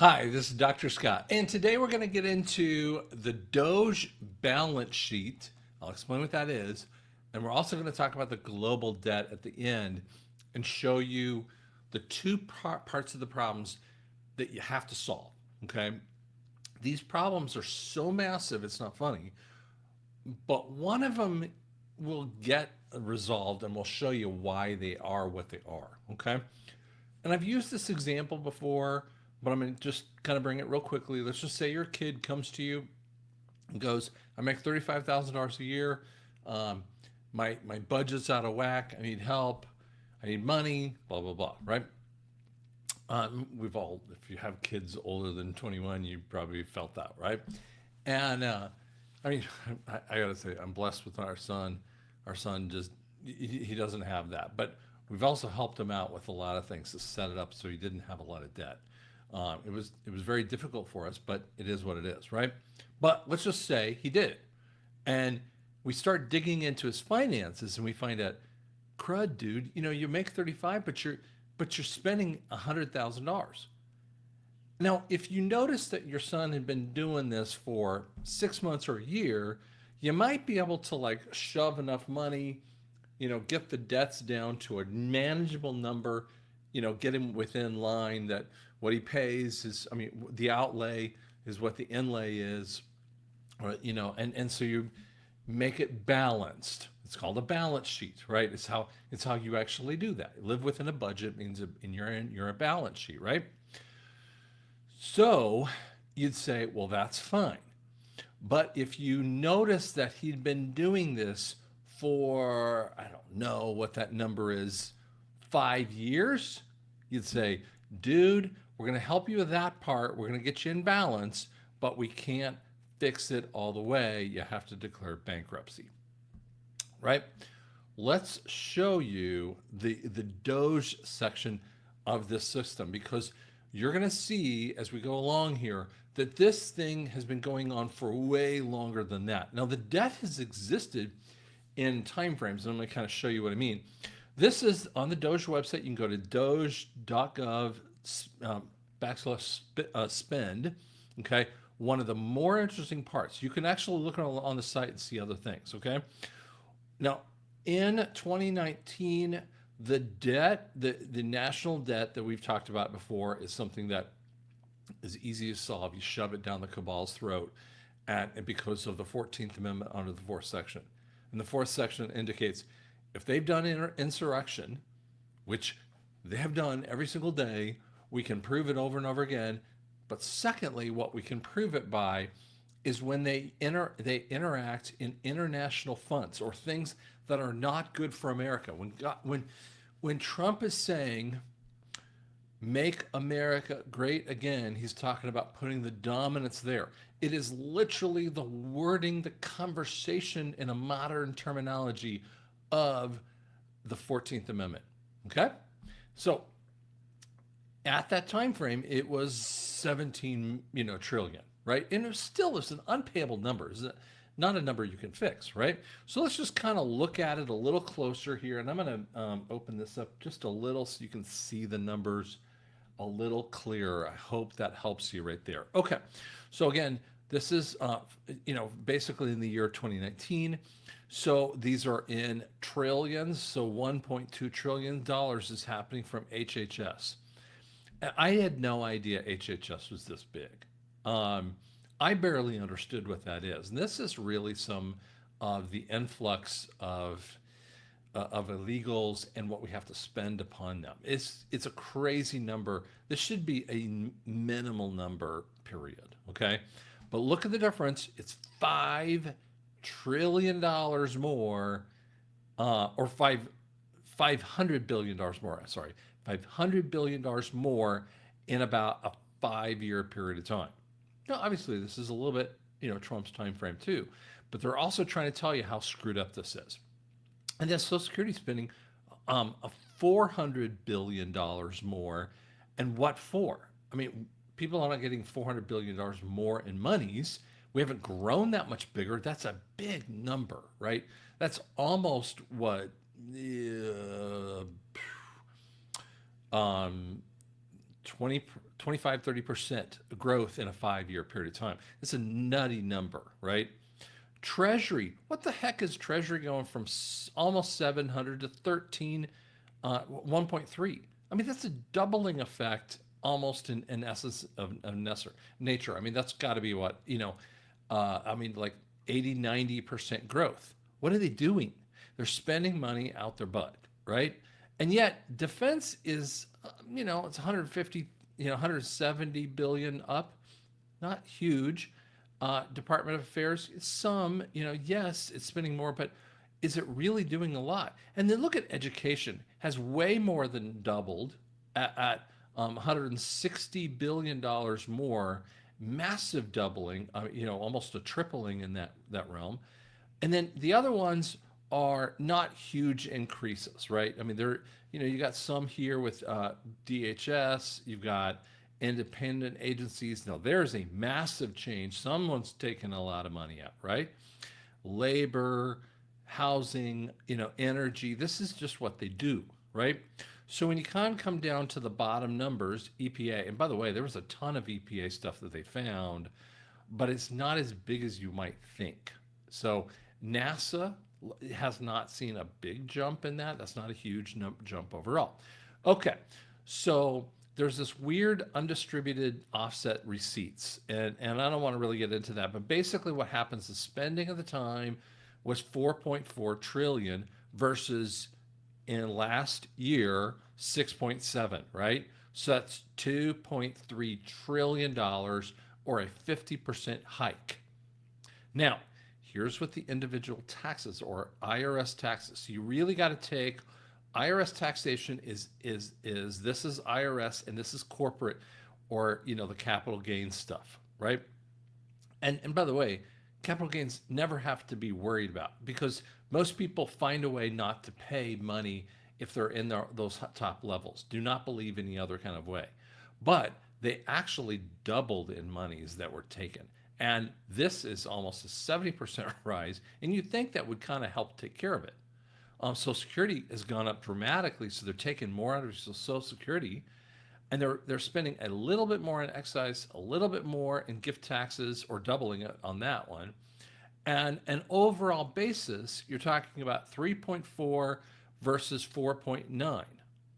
Hi, this is Dr. Scott, and today we're going to get into the Doge balance sheet. I'll explain what that is, and we're also going to talk about the global debt at the end and show you the two parts of the problems that you have to solve. Okay, these problems are so massive, it's not funny, but one of them will get resolved, and we'll show you why they are what they are. Okay, and I've used this example before, but I'm going to just kind of bring it real quickly. Let's just say your kid comes to you and goes, I make $35,000 a year. Um, my budget's out of whack. I need help. I need money, blah, blah, blah, right? We've all, if you have kids older than 21, you probably felt that, right? And I mean, I got to say, I'm blessed with our son. Our son just, he doesn't have that. But we've also helped him out with a lot of things to set it up so he didn't have a lot of debt. It was very difficult for us, but it is what it is, right? But let's just say he did it, and we start digging into his finances, and we find out, crud, dude, you make 35, but you're spending $100,000. Now, if you notice that your son had been doing this for 6 months or a year, you might be able to like shove enough money, get the debts down to a manageable number, get him within line that what he pays is, I mean, the outlay is what the inlay is, or, and so you make it balanced. It's called a balance sheet, right? It's how you actually do that. Live within a budget means you're a balance sheet, right? So you'd say, well, that's fine. But if you notice that he'd been doing this for, I don't know what that number is, 5 years, you'd say, dude, we're going to help you with that part. We're going to get you in balance, but we can't fix it all the way. You have to declare bankruptcy, right? Let's show you the Doge section of this system, because you're going to see as we go along here that this thing has been going on for way longer than that. Now, the debt has existed in time frames, and I'm going to kind of show you what I mean. This is on the Doge website. You can go to doge.gov spend. Okay, one of the more interesting parts. You can actually look on the site and see other things. Okay, now in 2019, the debt, the national debt that we've talked about before, is something that is easy to solve. You shove it down the cabal's throat, and because of the 14th Amendment under the fourth section. And the fourth section indicates if they've done insurrection, which they have done every single day, we can prove it over and over again. But secondly, what we can prove it by is when they interact in international funds or things that are not good for America. When Trump is saying make America great again, he's talking about putting the dominance there. It is literally the wording, the conversation in a modern terminology of the 14th Amendment. Okay? So at that time frame, it was 17, trillion, right? And it still is an unpayable number. It's not a number you can fix, right? So let's just kind of look at it a little closer here. And I'm going to open this up just a little so you can see the numbers a little clearer. I hope that helps you right there. Okay. So again, this is, basically in the year 2019. So these are in trillions. So $1.2 trillion is happening from HHS. I had no idea HHS was this big. I barely understood what that is. And this is really some of the influx of illegals and what we have to spend upon them. It's a crazy number. This should be a minimal number, period. Okay, but look at the difference. It's $5 trillion more, or $500 billion more. Sorry, $500 billion more in about a 5-year period of time. Now, obviously, this is a little bit, Trump's time frame too, but they're also trying to tell you how screwed up this is. And then Social Security spending a $400 billion more. And what for? I mean, people are not getting $400 billion more in monies. We haven't grown that much bigger. That's a big number, right? That's almost what, 20 20, 25, 30% growth in a 5-year period of time. It's a nutty number, right? Treasury, what the heck is Treasury going from almost 700 to 13, 1.3? I mean, that's a doubling effect almost in essence of nature. I mean, that's got to be what, I mean, like 80, 90% growth. What are they doing? They're spending money out their butt, right? And yet defense is, it's 150, 170 billion up, not huge. Department of Affairs, some, yes, it's spending more, but is it really doing a lot? And then look at education, has way more than doubled at $160 billion more, massive doubling, almost a tripling in that realm. And then the other ones are not huge increases, right? I mean, you got some here with DHS, you've got independent agencies. Now, there's a massive change. Someone's taken a lot of money out, right? Labor, housing, energy. This is just what they do, right? So when you kind of come down to the bottom numbers, EPA, and by the way, there was a ton of EPA stuff that they found, but it's not as big as you might think. So NASA has not seen a big jump in that. That's not a huge jump overall. Okay, so there's this weird undistributed offset receipts, and I don't want to really get into that, but basically what happens is spending at the time was 4.4 trillion versus in last year 6.7, right? So that's 2.3 trillion dollars, or a 50% hike. Now, here's what the individual taxes, or IRS taxes. So you really got to take IRS taxation is this is IRS and this is corporate, or the capital gains stuff, right? And by the way, capital gains never have to be worried about, because most people find a way not to pay money if they're in those top levels. Do not believe any other kind of way. But they actually doubled in monies that were taken. And this is almost a 70% rise. And you'd think that would kind of help take care of it. Social Security has gone up dramatically, so they're taking more out of Social Security, and they're spending a little bit more in excise, a little bit more in gift taxes, or doubling it on that one. And an overall basis, you're talking about 3.4 versus 4.9.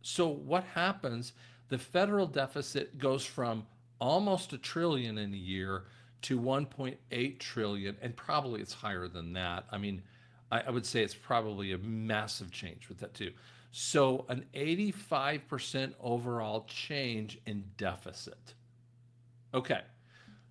So what happens? The federal deficit goes from almost a trillion in a year to 1.8 trillion, and probably it's higher than that. I mean, I would say it's probably a massive change with that too. So an 85% overall change in deficit. Okay,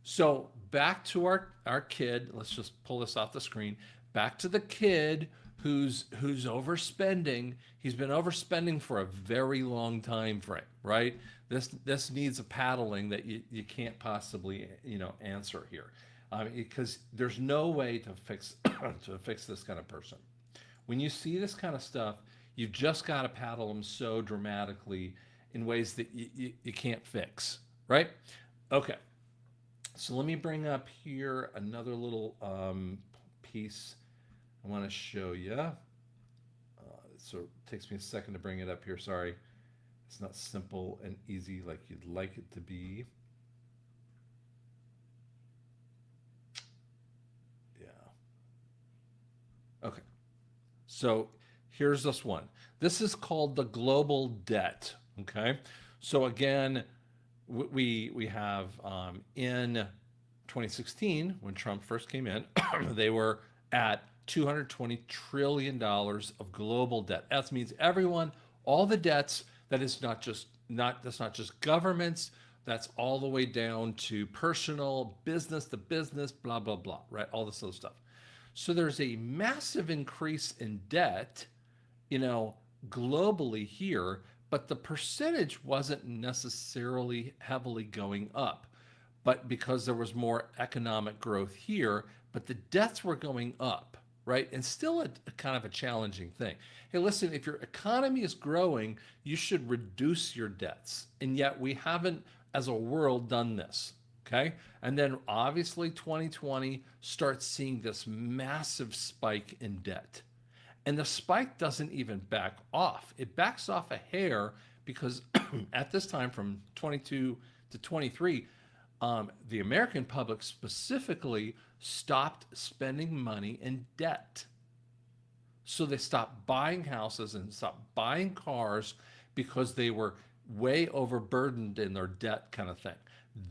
so back to our kid. Let's just pull this off the screen. Back to the kid who's overspending. He's been overspending for a very long time frame, right? This needs a paddling that you can't possibly answer here, because there's no way to fix this kind of person. When you see this kind of stuff, you've just got to paddle them so dramatically in ways that you can't fix, right? Okay, so let me bring up here another little piece I want to show you. So it takes me a second to bring it up here. Sorry, it's not simple and easy like you'd like it to be. Yeah. Okay. So here's this one. This is called the global debt. Okay. So again, we have in 2016, when Trump first came in, they were at $220 trillion of global debt. That means everyone, all the debts, that's not just governments, that's all the way down to personal, business to business, blah, blah, blah, right? All this other stuff. So there's a massive increase in debt, globally here, but the percentage wasn't necessarily heavily going up, but because there was more economic growth here, but the debts were going up, right? And still a kind of a challenging thing. Hey, listen, if your economy is growing, you should reduce your debts. And yet we haven't, as a world, done this, okay? And then obviously 2020 starts seeing this massive spike in debt. And the spike doesn't even back off. It backs off a hair, because at this time from 22 to 23, the American public specifically stopped spending money in debt. So they stopped buying houses and stopped buying cars because they were way overburdened in their debt, kind of thing.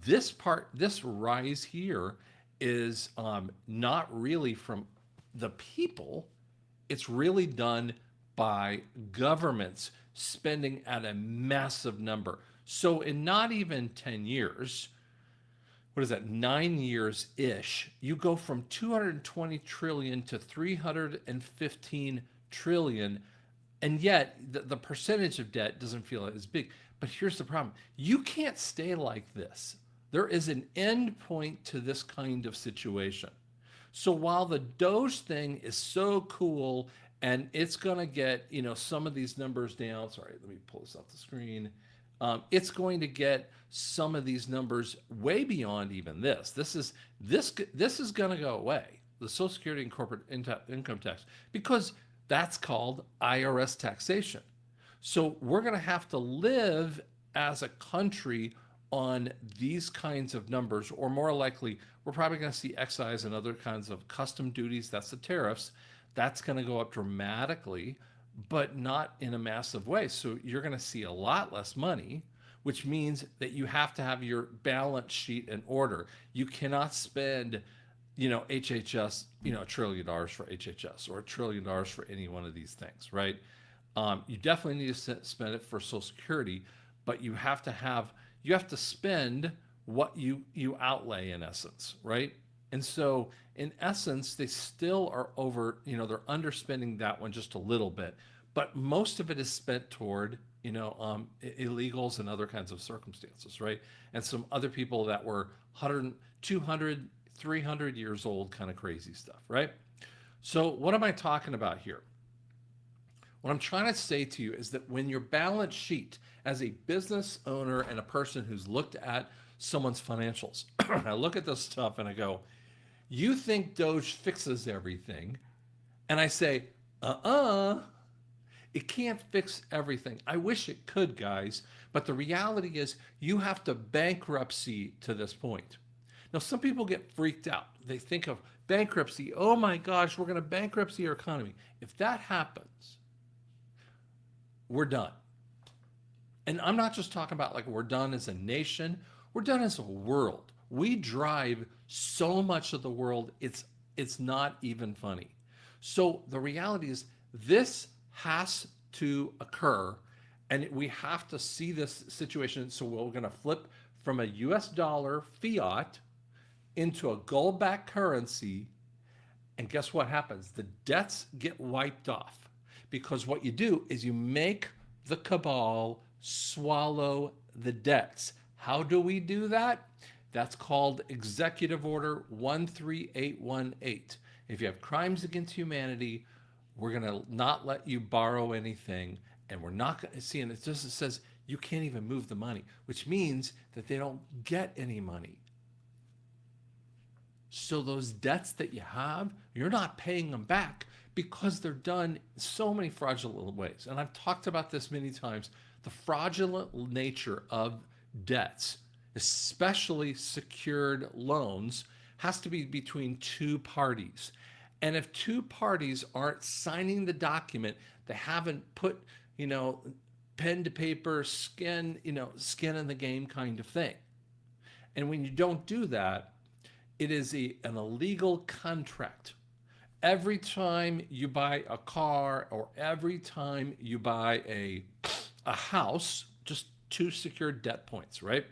This rise here is not really from the people. It's really done by governments spending at a massive number. So in not even 10 years, what is that, 9 years ish, you go from 220 trillion to 315 trillion. And yet the percentage of debt doesn't feel as big. But here's the problem: you can't stay like this. There is an end point to this kind of situation. So while the Doge thing is so cool and it's going to get, some of these numbers down. Sorry, let me pull this off the screen. It's going to get some of these numbers way beyond even this. This is going to go away. The Social Security and corporate income tax, because that's called IRS taxation. So we're going to have to live as a country on these kinds of numbers, or more likely, we're probably going to see excise and other kinds of custom duties. That's the tariffs. That's going to go up dramatically, but not in a massive way. So you're going to see a lot less money, which means that you have to have your balance sheet in order. You cannot spend, HHS, $1 trillion for HHS or $1 trillion for any one of these things, right? You definitely need to spend it for Social Security, but you have to spend what you outlay, in essence, right? And so in essence, they still are they're underspending that one just a little bit, but most of it is spent toward, illegals and other kinds of circumstances, right? And some other people that were 100, 200, 300 years old, kind of crazy stuff, right? So what am I talking about here? What I'm trying to say to you is that when your balance sheet, as a business owner and a person who's looked at someone's financials, I look at this stuff and I go, you think Doge fixes everything? And I say, it can't fix everything. I wish it could, guys. But the reality is you have to bankruptcy to this point. Now, some people get freaked out. They think of bankruptcy. Oh my gosh, we're going to bankruptcy our economy. If that happens, we're done. And I'm not just talking about like we're done as a nation. We're done as a world. We drive so much of the world, it's not even funny. So the reality is this has to occur, and we have to see this situation. So we're going to flip from a US dollar fiat into a gold-backed currency, and guess what happens? The debts get wiped off, because what you do is you make the cabal swallow the debts. How do we do that? That's called Executive Order 13818. If you have crimes against humanity, we're going to not let you borrow anything, and we're not going to see, and it just says you can't even move the money, which means that they don't get any money. So those debts that you have, you're not paying them back because they're done in so many fraudulent ways. And I've talked about this many times. The fraudulent nature of debts, especially secured loans, has to be between two parties. And if two parties aren't signing the document, they haven't put, pen to paper, skin in the game kind of thing. And when you don't do that, it is an illegal contract. Every time you buy a car or every time you buy a house, just two secured debt points, right?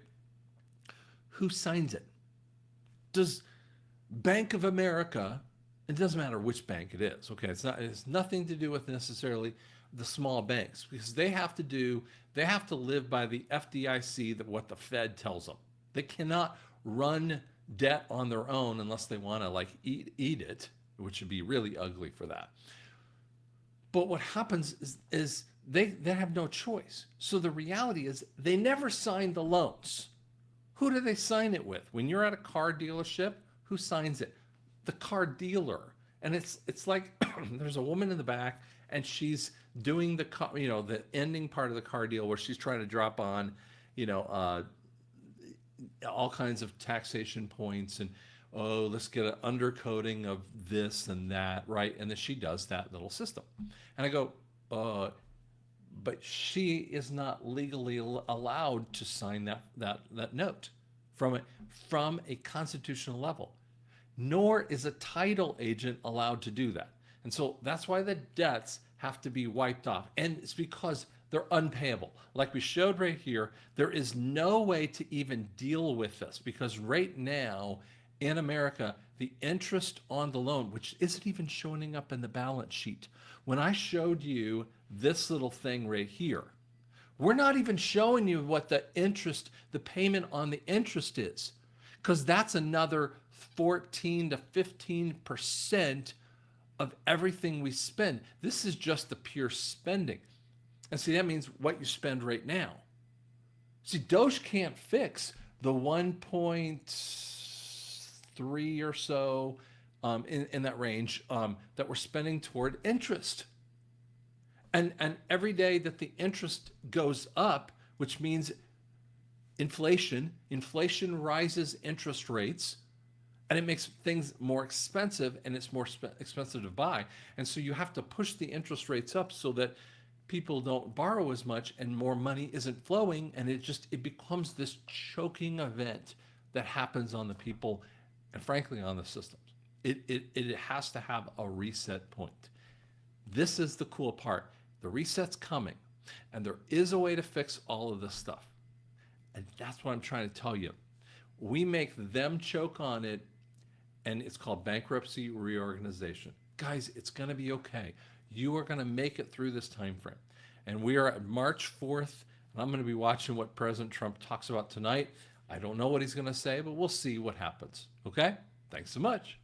Who signs it? Does Bank of America, it doesn't matter which bank it is, okay? It's nothing to do with necessarily the small banks, because they have to live by the FDIC, what the Fed tells them. They cannot run debt on their own unless they want to eat it, which would be really ugly for that. But what happens is they have no choice. So the reality is they never sign the loans. Who do they sign it with? When you're at a car dealership, who signs it? The car dealer. And it's like there's a woman in the back, and she's doing the ending part of the car deal where she's trying to drop on, you know, all kinds of taxation points, and oh, let's get an undercoating of this and that, right? And then she does that little system, and I go, but she is not legally allowed to sign that note from a constitutional level, nor is a title agent allowed to do that. And so that's why the debts have to be wiped off. And it's because they're unpayable. Like we showed right here, there is no way to even deal with this because right now in America, the interest on the loan, which isn't even showing up in the balance sheet. When I showed you this little thing right here, we're not even showing you what the interest, the payment on the interest is, because that's another 14 to 15% of everything we spend. This is just the pure spending. And see, that means what you spend right now. See, Doge can't fix the 1.3 or so in that range that we're spending toward interest. And every day that the interest goes up, which means inflation rises interest rates, and it makes things more expensive, and it's more expensive to buy. And so you have to push the interest rates up so that people don't borrow as much and more money isn't flowing, and it becomes this choking event that happens on the people and frankly on the systems. It has to have a reset point. This is the cool part. The reset's coming, and there is a way to fix all of this stuff. And that's what I'm trying to tell you. We make them choke on it, and it's called bankruptcy reorganization. Guys, it's going to be okay. You are going to make it through this time frame. And we are at March 4th, and I'm going to be watching what President Trump talks about tonight. I don't know what he's going to say, but we'll see what happens. Okay? Thanks so much.